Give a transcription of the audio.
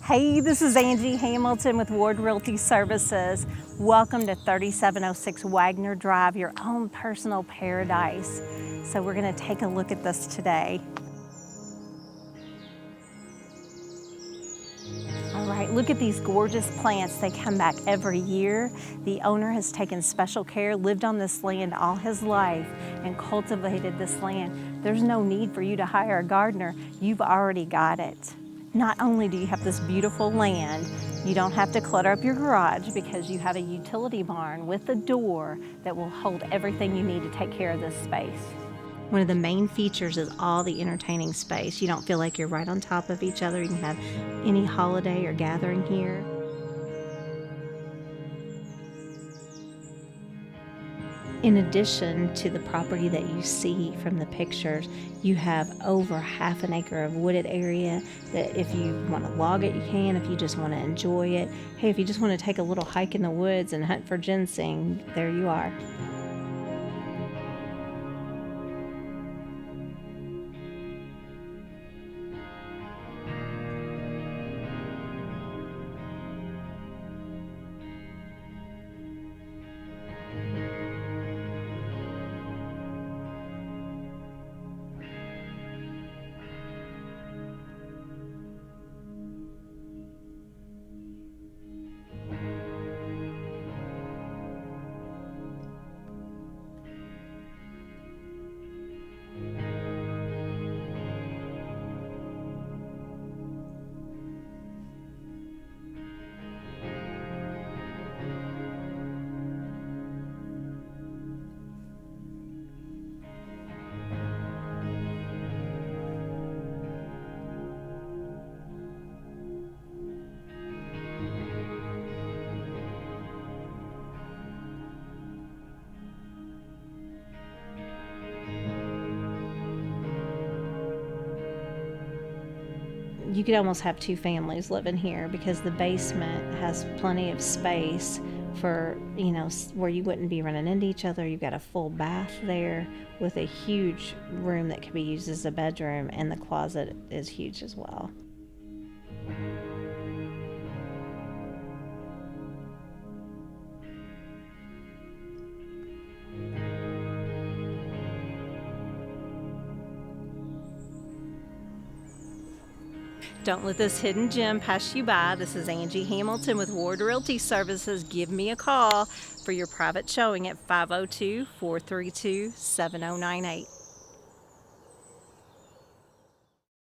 Hey, this is Angie Hamilton with Ward Realty Services. Welcome to 3706 Wagner Drive, your own personal paradise. So we're going to take a look at this today. All right, look at these gorgeous plants. They come back every year. The owner has taken special care, lived on this land all his life, and cultivated this land. There's no need for you to hire a gardener. You've already got it. Not only do you have this beautiful land, you don't have to clutter up your garage because you have a utility barn with a door that will hold everything you need to take care of this space. One of the main features is all the entertaining space. You don't feel like you're right on top of each other. You can have any holiday or gathering here. In addition to the property that you see from the pictures, you have over half an acre of wooded area that if you want to log it, you can. If you just want to enjoy it. Hey, if you just want to take a little hike in the woods and hunt for ginseng, there you are. You could almost have two families living here because the basement has plenty of space for, where you wouldn't be running into each other. You've got a full bath there with a huge room that can be used as a bedroom, and the closet is huge as well. Don't let this hidden gem pass you by. This is Angie Hamilton with Ward Realty Services. Give me a call for your private showing at 502-432-7098.